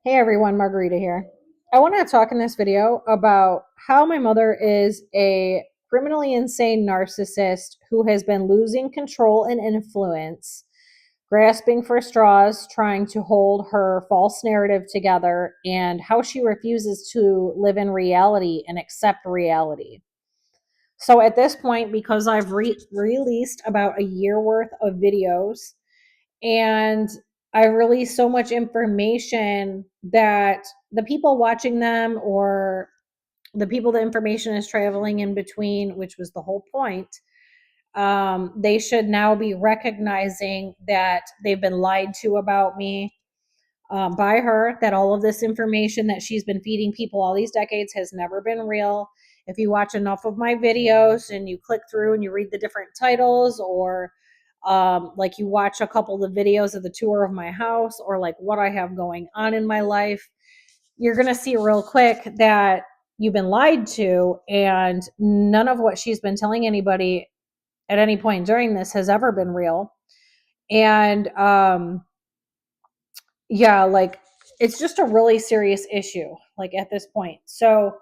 Hey everyone, Margarita here. I want to talk in this video about how my mother is a criminally insane narcissist who has been losing control and influence, grasping for straws, trying to hold her false narrative together, and how she refuses to live in reality and accept reality. So at this point, because I've released about a year worth of videos and I release so much information that the people watching them or the people the information is traveling in between, which was the whole point, they should now be recognizing that they've been lied to about me by her, that all of this information that she's been feeding people all these decades has never been real. If you watch enough of my videos and you click through and you read the different titles, or like you watch a couple of the videos of the tour of my house, or like what I have going on in my life, you're going to see real quick that you've been lied to, and none of what she's been telling anybody at any point during this has ever been real. And yeah, like it's just a really serious issue, like at this point. So,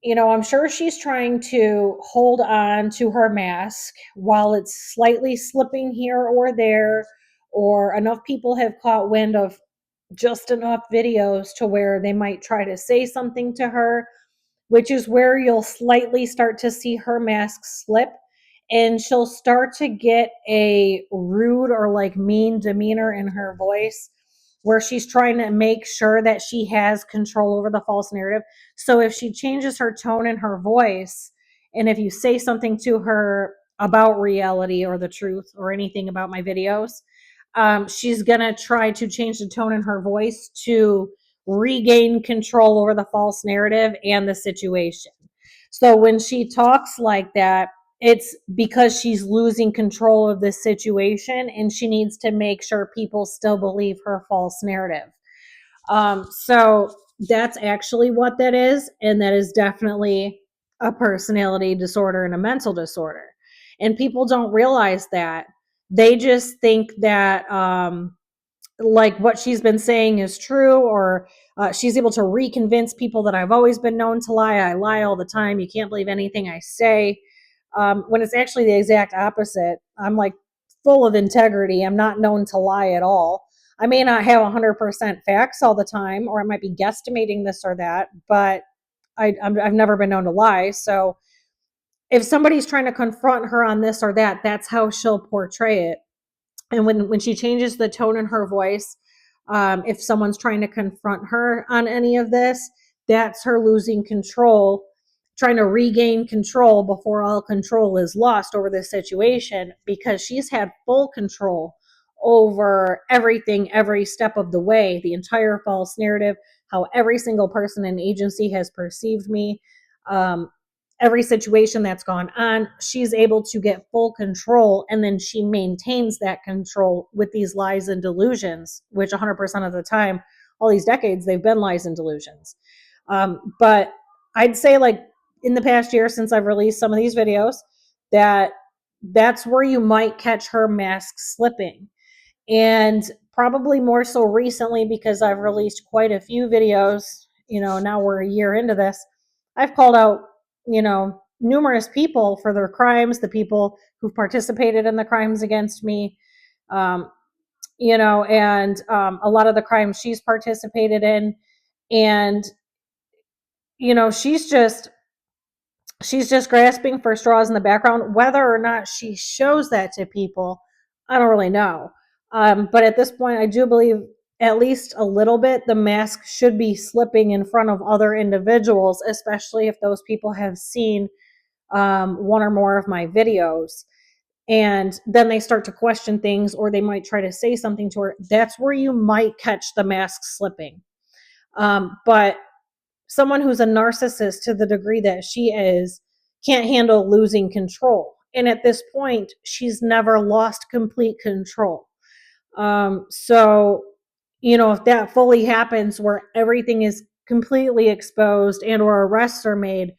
I'm sure she's trying to hold on to her mask while it's slightly slipping here or there, or enough people have caught wind of just enough videos to where they might try to say something to her, which is where you'll slightly start to see her mask slip, and she'll start to get a rude or like mean demeanor in her voice where she's trying to make sure that she has control over the false narrative. So if she changes her tone in her voice, and if you say something to her about reality or the truth or anything about my videos, she's going to try to change the tone in her voice to regain control over the false narrative and the situation. So when she talks like that, it's because she's losing control of this situation and she needs to make sure people still believe her false narrative. So that's actually what that is. And that is definitely a personality disorder and a mental disorder. And people don't realize that. They just think that like what she's been saying is true, or she's able to reconvince people that I've always been known to lie. I lie all the time. You can't believe anything I say. When it's actually the exact opposite. I'm like full of integrity. I'm not known to lie at all. I may not have 100% facts all the time, or I might be guesstimating this or that, but I've never been known to lie. So if somebody's trying to confront her on this or that, that's how she'll portray it. And when she changes the tone in her voice, if someone's trying to confront her on any of this, that's her losing control, trying to regain control before all control is lost over this situation, because she's had full control over everything every step of the way, the entire false narrative, how every single person in agency has perceived me, um, every situation that's gone on, she's able to get full control, and then she maintains that control with these lies and delusions, which 100% of the time, all these decades, they've been lies and delusions. But I'd say, like, in the past year since I've released some of these videos, that that's where you might catch her mask slipping. And probably more so recently, because I've released quite a few videos, now we're a year into this. I've called out, numerous people for their crimes, the people who've participated in the crimes against me, um, and a lot of the crimes she's participated in. And, she's just grasping for straws in the background. Whether or not she shows that to people, I don't really know. But at this point, I do believe at least a little bit the mask should be slipping in front of other individuals, especially if those people have seen one or more of my videos. And then they start to question things, or they might try to say something to her. That's where you might catch the mask slipping. But someone who's a narcissist to the degree that she is can't handle losing control. And at this point, she's never lost complete control. So, if that fully happens where everything is completely exposed and or arrests are made,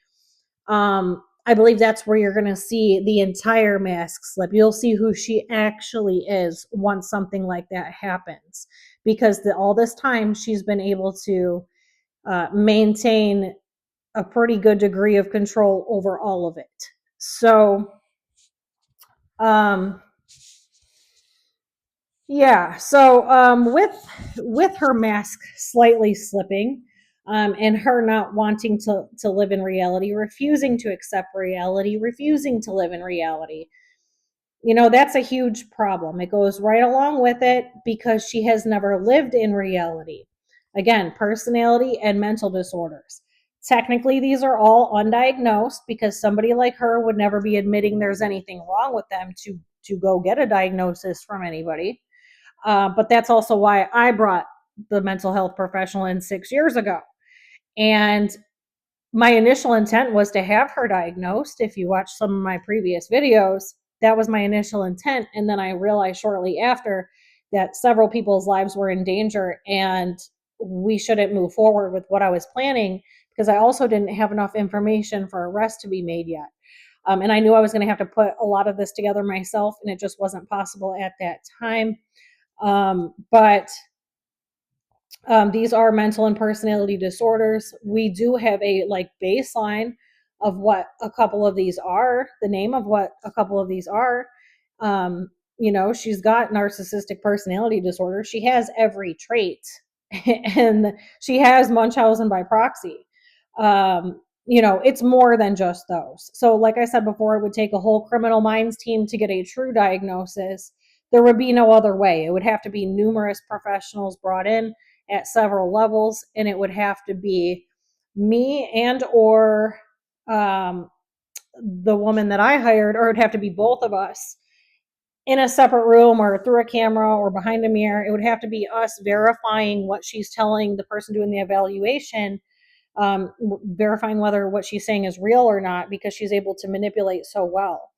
I believe that's where you're going to see the entire mask slip. You'll see who she actually is once something like that happens. because all this time she's been able to maintain a pretty good degree of control over all of it. So, um, yeah. So, with her mask slightly slipping, and her not wanting to live in reality, refusing to accept reality, refusing to live in reality, that's a huge problem. It goes right along with it because she has never lived in reality. Again, personality and mental disorders. Technically, these are all undiagnosed because somebody like her would never be admitting there's anything wrong with them to go get a diagnosis from anybody. But that's also why I brought the mental health professional in 6 years ago. And my initial intent was to have her diagnosed. If you watch some of my previous videos, that was my initial intent. And then I realized shortly after that several people's lives were in danger and we shouldn't move forward with what I was planning because I also didn't have enough information for arrest to be made yet. And I knew I was going to have to put a lot of this together myself, and it just wasn't possible at that time. But these are mental and personality disorders. We do have a baseline of what a couple of these are, the name of what a couple of these are. She's got narcissistic personality disorder. She has every trait, and she has Munchausen by proxy. It's more than just those. So, like I said before, it would take a whole criminal minds team to get a true diagnosis. There would be no other way. It would have to be numerous professionals brought in at several levels, and it would have to be me and or the woman that I hired, or it'd have to be both of us in a separate room or through a camera or behind a mirror. It would have to be us verifying what she's telling the person doing the evaluation, verifying whether what she's saying is real or not, because she's able to manipulate so well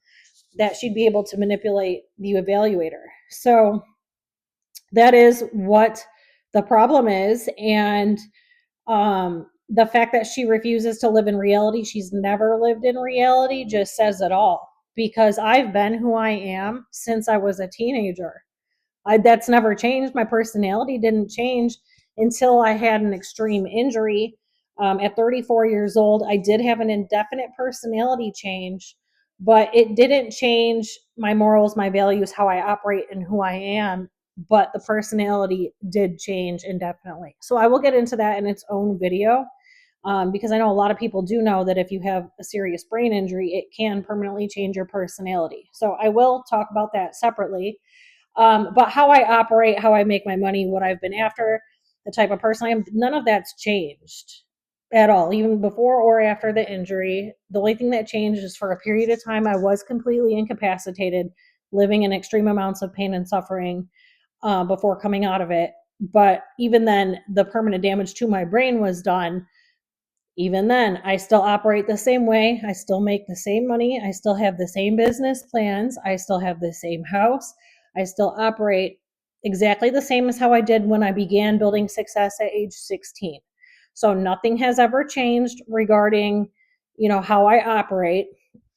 that she'd be able to manipulate the evaluator. So that is what the problem is. And the fact that she refuses to live in reality, she's never lived in reality, just says it all. Because I've been who I am since I was a teenager. That's never changed. My personality didn't change until I had an extreme injury. At 34 years old, I did have an indefinite personality change, but it didn't change my morals, my values, how I operate, and who I am. But the personality did change indefinitely. So I will get into that in its own video, because I know a lot of people do know that if you have a serious brain injury, it can permanently change your personality. So I will talk about that separately. But how I operate, how I make my money, what I've been after, the type of person I am, none of that's changed at all, even before or after the injury. The only thing that changed is for a period of time, I was completely incapacitated, living in extreme amounts of pain and suffering before coming out of it. But even then, the permanent damage to my brain was done. Even then, I still operate the same way. I still make the same money. I still have the same business plans. I still have the same house. I still operate exactly the same as how I did when I began building success at age 16. So nothing has ever changed regarding, how I operate.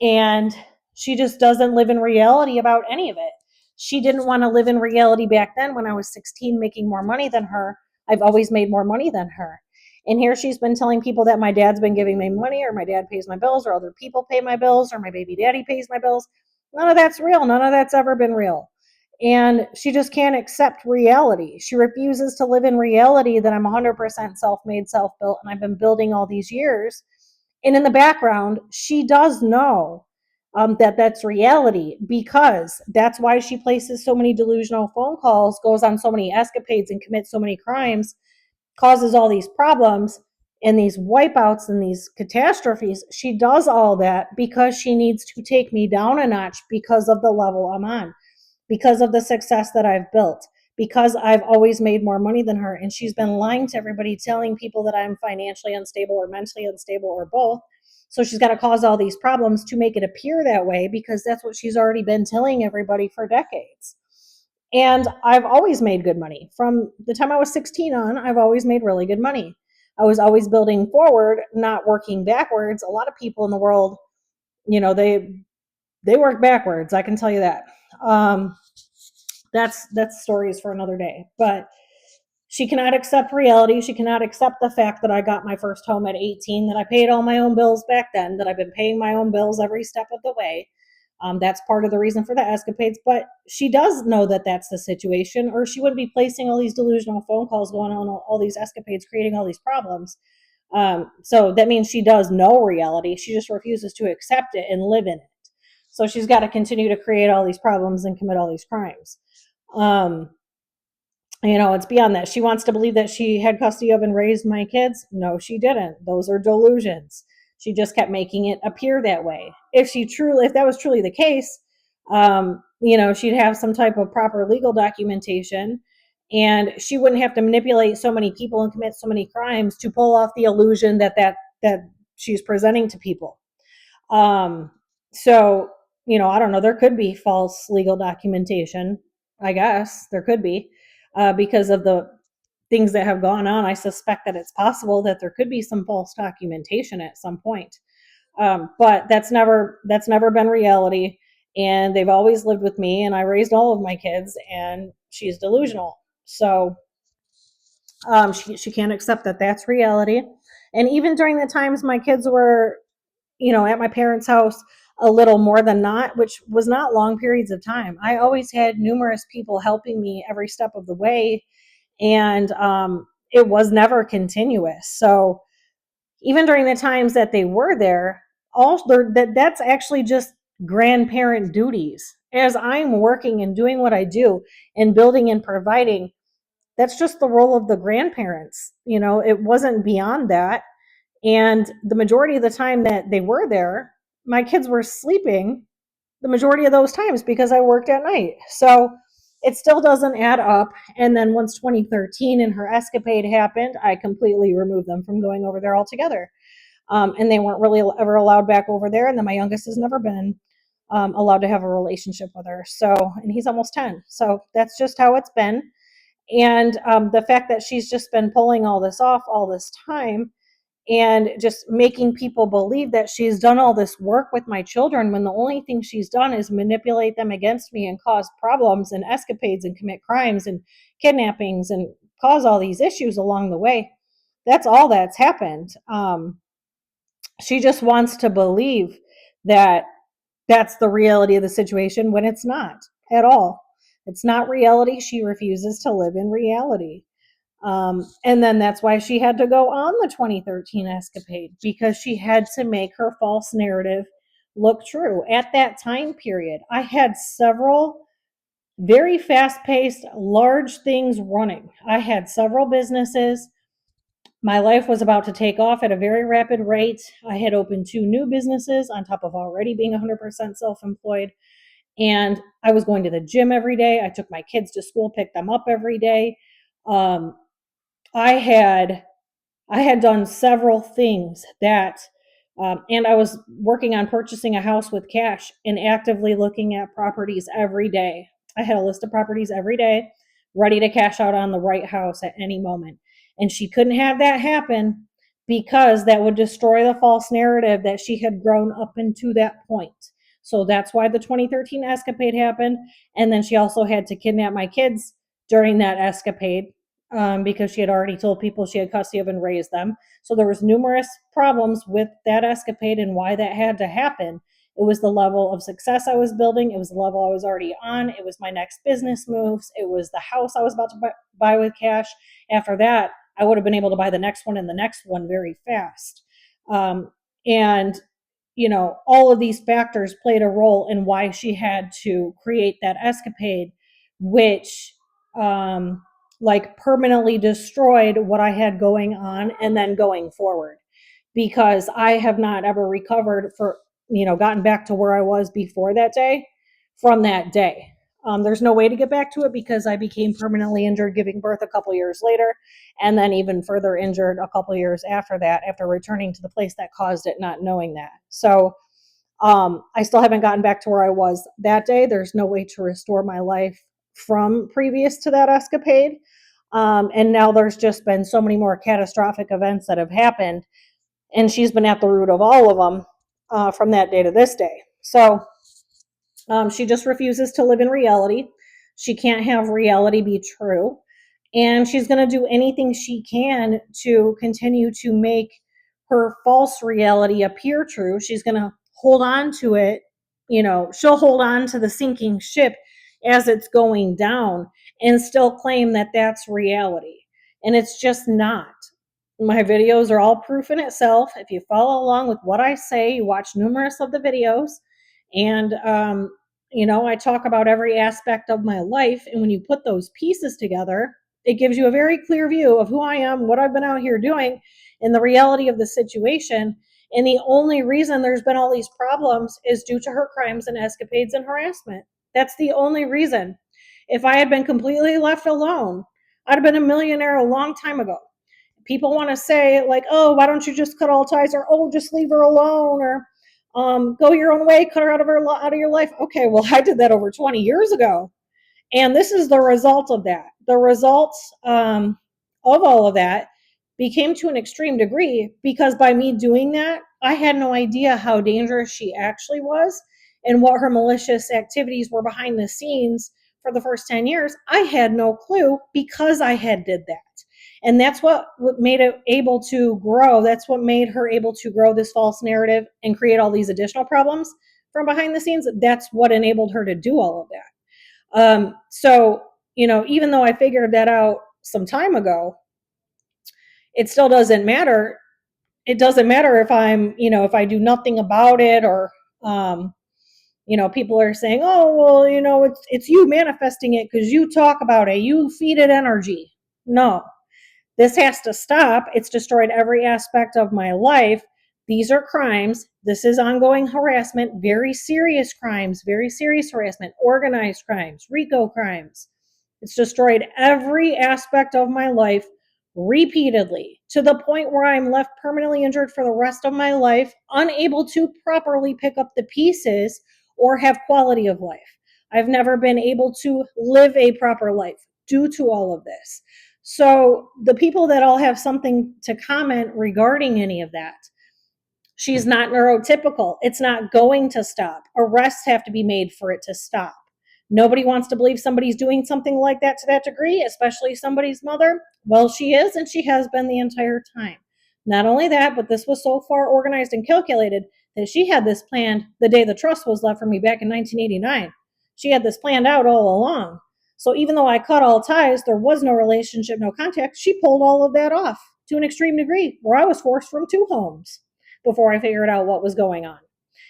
And she just doesn't live in reality about any of it. She didn't want to live in reality back then when I was 16, making more money than her. I've always made more money than her. And here she's been telling people that my dad's been giving me money, or my dad pays my bills, or other people pay my bills, or my baby daddy pays my bills. None of that's real. None of that's ever been real. And she just can't accept reality. She refuses to live in reality that I'm 100% self-made, self-built, and I've been building all these years. And in the background, she does know that that's reality, because that's why she places so many delusional phone calls, goes on so many escapades, and commits so many crimes, causes all these problems and these wipeouts and these catastrophes. She does all that because she needs to take me down a notch because of the level I'm on, because of the success that I've built, because I've always made more money than her. And she's been lying to everybody, telling people that I'm financially unstable or mentally unstable or both. So she's got to cause all these problems to make it appear that way, because that's what she's already been telling everybody for decades. And I've always made good money. From the time I was 16 on, I've always made really good money. I was always building forward, not working backwards. A lot of people in the world, they work backwards. I can tell you that. That's stories for another day. But She cannot accept reality. She cannot accept the fact that I got my first home at 18, that I paid all my own bills back then, that I've been paying my own bills every step of the way. That's part of the reason for the escapades, but she does know that that's the situation, or she wouldn't be placing all these delusional phone calls, going on all these escapades, creating all these problems. So that means she does know reality. She just refuses to accept it and live in it. So she's got to continue to create all these problems and commit all these crimes. It's beyond that. She wants to believe that she had custody of and raised my kids. No, she didn't. Those are delusions. She just kept making it appear that way. If that was truly the case, she'd have some type of proper legal documentation, and she wouldn't have to manipulate so many people and commit so many crimes to pull off the illusion that she's presenting to people. So, I don't know. There could be false legal documentation. I guess there could be, because of the things that have gone on. I suspect that it's possible that there could be some false documentation at some point. But that's never been reality. And they've always lived with me, and I raised all of my kids, and she's delusional. So she can't accept that that's reality. And even during the times my kids were, at my parents' house, a little more than not, which was not long periods of time, I always had numerous people helping me every step of the way. And it was never continuous. So even during the times that they were there, that's actually just grandparent duties. As I'm working and doing what I do and building and providing, that's just the role of the grandparents. It wasn't beyond that. And the majority of the time that they were there, my kids were sleeping the majority of those times because I worked at night. So it still doesn't add up. And then once 2013 and her escapade happened, I completely removed them from going over there altogether. And they weren't really ever allowed back over there. And then my youngest has never been allowed to have a relationship with her. So, and he's almost 10. So that's just how it's been. And the fact that she's just been pulling all this off all this time, and just making people believe that she's done all this work with my children, when the only thing she's done is manipulate them against me and cause problems and escapades and commit crimes and kidnappings and cause all these issues along the way. That's all that's happened. She just wants to believe that that's the reality of the situation, when it's not at all. It's not reality. She refuses to live in reality. And then that's why she had to go on the 2013 escapade, because she had to make her false narrative look true. At that time period, I had several very fast-paced, large things running. I had several businesses. My life was about to take off at a very rapid rate. I had opened 2 new businesses on top of already being 100% self-employed. And I was going to the gym every day. I took my kids to school, picked them up every day. I had done several things that, and I was working on purchasing a house with cash and actively looking at properties every day. I had a list of properties every day, ready to cash out on the right house at any moment. And she couldn't have that happen, because that would destroy the false narrative that she had grown up into that point. So that's why the 2013 escapade happened. And then she also had to kidnap my kids during that escapade, because she had already told people she had custody of and raised them. So there was numerous problems with that escapade and why that had to happen. It was the level of success I was building. It was the level I was already on. It was my next business moves. It was the house I was about to buy with cash. After that, I would have been able to buy the next one and the next one very fast. And all of these factors played a role in why she had to create that escapade, which permanently destroyed what I had going on and then going forward, because I have not ever recovered gotten back to where I was before that day from that day. There's no way to get back to it, because I became permanently injured giving birth a couple years later, and then even further injured a couple years after that, after returning to the place that caused it, not knowing that. So I still haven't gotten back to where I was that day. There's no way to restore my life from previous to that escapade. And now there's just been so many more catastrophic events that have happened, and she's been at the root of all of them from that day to this day. So she just refuses to live in reality. She can't have reality be true. And she's going to do anything she can to continue to make her false reality appear true. She's going to hold on to it. She'll hold on to the sinking ship as it's going down and still claim that that's reality. And it's just not. My videos are all proof in itself. If you follow along with what I say, you watch numerous of the videos, and I talk about every aspect of my life. And when you put those pieces together, it gives you a very clear view of who I am, what I've been out here doing, and the reality of the situation. And the only reason there's been all these problems is due to her crimes and escapades and harassment. That's the only reason. If I had been completely left alone, I'd have been a millionaire a long time ago. People want to say, like, oh, why don't you just cut all ties, or oh, just leave her alone, or go your own way, cut her out of your life. Okay, well, I did that over 20 years ago. And this is the result of that. The results of all of that became to an extreme degree because by me doing that, I had no idea how dangerous she actually was and what her malicious activities were behind the scenes for the first 10 years. I had no clue because I had did that. And that's what made it able to grow. That's what made her able to grow this false narrative and create all these additional problems from behind the scenes. That's what enabled her to do all of that. So, even though I figured that out some time ago, it still doesn't matter. It doesn't matter if if I do nothing about it, or, people are saying, oh, well, it's you manifesting it because you talk about it, you feed it energy. No, this has to stop. It's destroyed every aspect of my life. These are crimes. This is ongoing harassment, very serious crimes, very serious harassment, organized crimes, RICO crimes. It's destroyed every aspect of my life repeatedly to the point where I'm left permanently injured for the rest of my life, unable to properly pick up the pieces or have quality of life. I've never been able to live a proper life due to all of this. So the people that all have something to comment regarding any of that, she's not neurotypical. It's not going to stop. Arrests have to be made for it to stop. Nobody wants to believe somebody's doing something like that to that degree, especially somebody's mother. Well, she is, and she has been the entire time. Not only that, but this was so far organized and calculated that she had this planned the day the trust was left for me back in 1989. She had this planned out all along. So even though I cut all ties, there was no relationship, no contact, she pulled all of that off to an extreme degree where I was forced from 2 homes before I figured out what was going on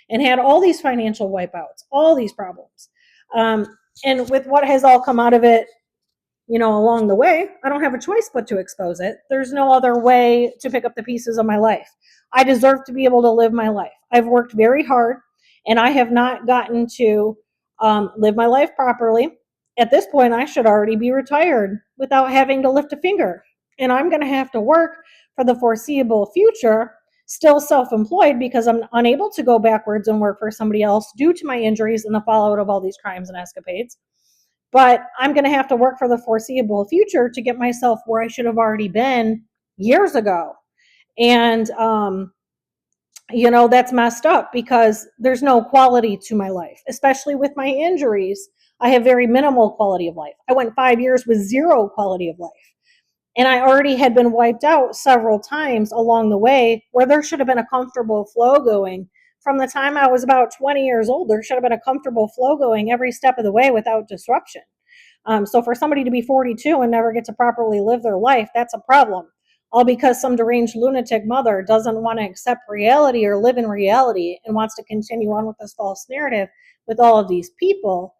and had all these financial wipeouts, all these problems. And with what has all come out of it, along the way, I don't have a choice but to expose it. There's no other way to pick up the pieces of my life. I deserve to be able to live my life. I've worked very hard and I have not gotten to live my life properly. At this point, I should already be retired without having to lift a finger. And I'm going to have to work for the foreseeable future, still self-employed because I'm unable to go backwards and work for somebody else due to my injuries and the fallout of all these crimes and escapades. But I'm going to have to work for the foreseeable future to get myself where I should have already been years ago. And, that's messed up because there's no quality to my life, especially with my injuries. I have very minimal quality of life. I went 5 years with zero quality of life. And I already had been wiped out several times along the way where there should have been a comfortable flow going. From the time I was about 20 years old, there should have been a comfortable flow going every step of the way without disruption. So for somebody to be 42 and never get to properly live their life, that's a problem. All because some deranged lunatic mother doesn't want to accept reality or live in reality and wants to continue on with this false narrative with all of these people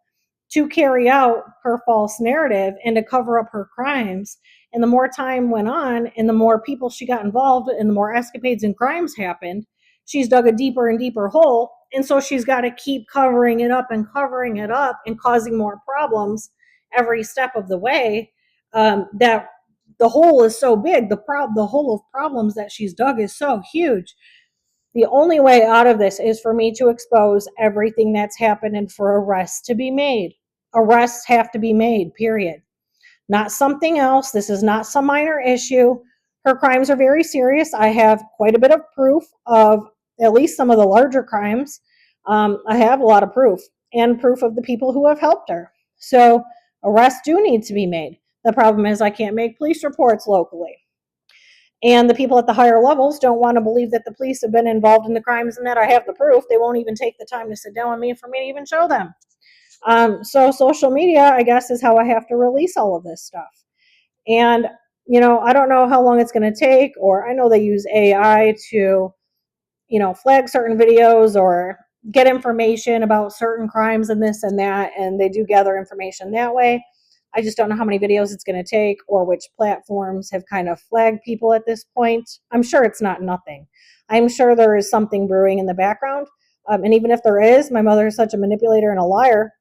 to carry out her false narrative and to cover up her crimes. And the more time went on and the more people she got involved and the more escapades and crimes happened, she's dug a deeper and deeper hole. And so she's got to keep covering it up and causing more problems every step of the way. That the hole is so big, the hole of problems that she's dug is so huge. The only way out of this is for me to expose everything that's happened and for arrests to be made. Arrests have to be made, period. Not something else. This is not some minor issue. Her crimes are very serious. I have quite a bit of proof of at least some of the larger crimes. I have a lot of proof and proof of the people who have helped her. So arrests do need to be made. The problem is I can't make police reports locally. And the people at the higher levels don't want to believe that the police have been involved in the crimes and that I have the proof. They won't even take the time to sit down with me for me to even show them. So social media, I guess, is how I have to release all of this stuff. And, I don't know how long it's going to take, or I know they use AI to, flag certain videos or get information about certain crimes and this and that, and they do gather information that way. I just don't know how many videos it's going to take or which platforms have kind of flagged people at this point. I'm sure it's not nothing. I'm sure there is something brewing in the background. And even if there is, my mother is such a manipulator and a liar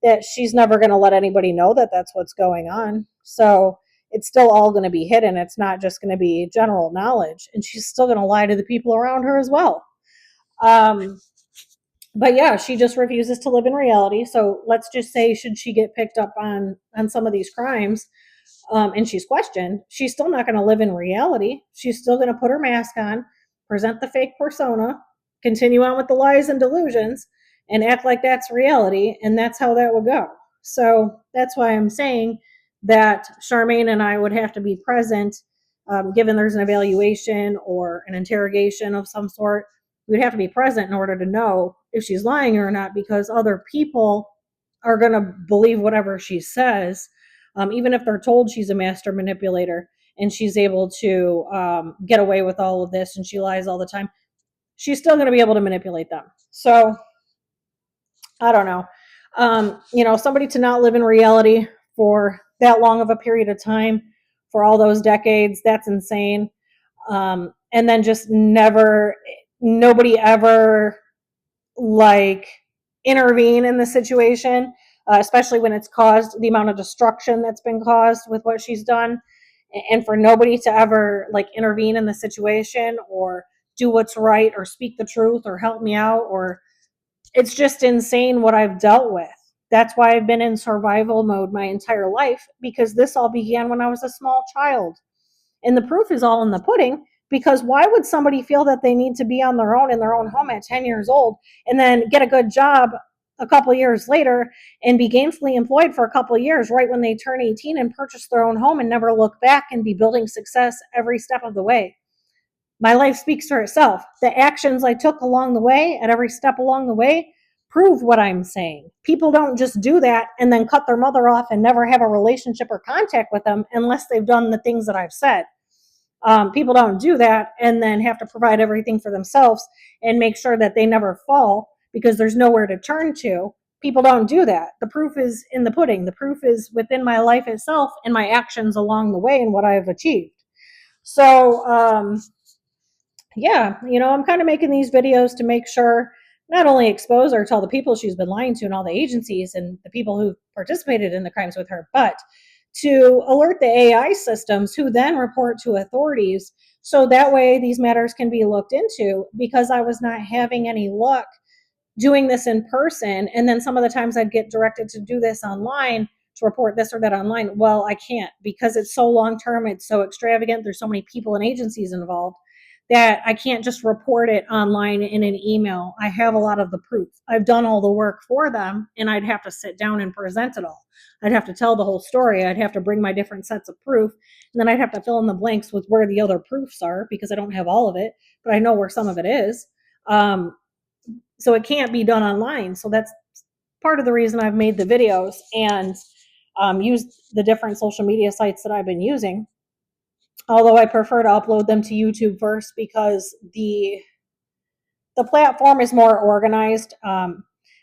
that she's never going to let anybody know that that's what's going on. So it's still all going to be hidden. It's not just going to be general knowledge. And she's still going to lie to the people around her as well. But yeah, she just refuses to live in reality. So let's just say, should she get picked up on some of these crimes, and she's questioned, she's still not going to live in reality. She's still going to put her mask on, present the fake persona, continue on with the lies and delusions, and act like that's reality. And that's how that will go. So that's why I'm saying that Charmaine and I would have to be present, given there's an evaluation or an interrogation of some sort. We'd have to be present in order to know if she's lying or not, because other people are going to believe whatever she says, even if they're told she's a master manipulator and she's able to get away with all of this and she lies all the time. She's still going to be able to manipulate them. So I don't know. Somebody to not live in reality for that long of a period of time, for all those decades, that's insane. And then just nobody ever intervene in the situation, especially when it's caused the amount of destruction that's been caused with what she's done, and for nobody to ever intervene in the situation or do what's right or speak the truth or help me out. Or it's just insane what I've dealt with. That's why I've been in survival mode my entire life, because this all began when I was a small child. And the proof is all in the pudding, because why would somebody feel that they need to be on their own in their own home at 10 years old and then get a good job a couple years later and be gainfully employed for a couple years right when they turn 18 and purchase their own home and never look back and be building success every step of the way? My life speaks for itself. The actions I took along the way, at every step along the way, prove what I'm saying. People don't just do that and then cut their mother off and never have a relationship or contact with them unless they've done the things that I've said. People don't do that and then have to provide everything for themselves and make sure that they never fall because there's nowhere to turn to. People don't do that. The proof is in the pudding. The proof is within my life itself and my actions along the way and what I've achieved. So, yeah, I'm kind of making these videos to make sure, not only expose her to all the people she's been lying to and all the agencies and the people who participated in the crimes with her, but to alert the AI systems who then report to authorities, so that way these matters can be looked into, because I was not having any luck doing this in person. And then some of the times I'd get directed to do this online, to report this or that online. Well, I can't, because it's so long term, it's so extravagant, there's so many people and agencies involved that I can't just report it online in an email. I have a lot of the proof. I've done all the work for them, and I'd have to sit down and present it all. I'd have to tell the whole story. I'd have to bring my different sets of proof, and then I'd have to fill in the blanks with where the other proofs are, because I don't have all of it, but I know where some of it is. So it can't be done online. So that's part of the reason I've made the videos and used the different social media sites that I've been using. Although I prefer to upload them to YouTube first, because the platform is more organized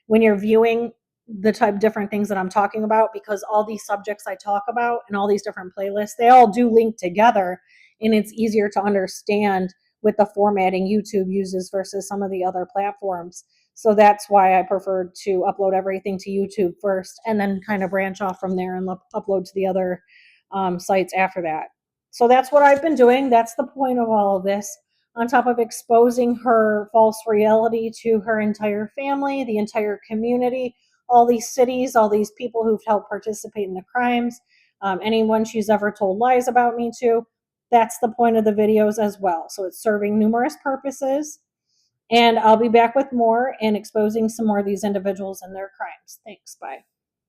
when you're viewing the type different things that I'm talking about, because all these subjects I talk about and all these different playlists, they all do link together, and it's easier to understand with the formatting YouTube uses versus some of the other platforms. So that's why I prefer to upload everything to YouTube first and then kind of branch off from there and upload to the other sites after that. So that's what I've been doing. That's the point of all of this, on top of exposing her false reality to her entire family, the entire community, all these cities, all these people who've helped participate in the crimes, anyone she's ever told lies about me to. That's the point of the videos as well. So it's serving numerous purposes. And I'll be back with more and exposing some more of these individuals and their crimes. Thanks. Bye.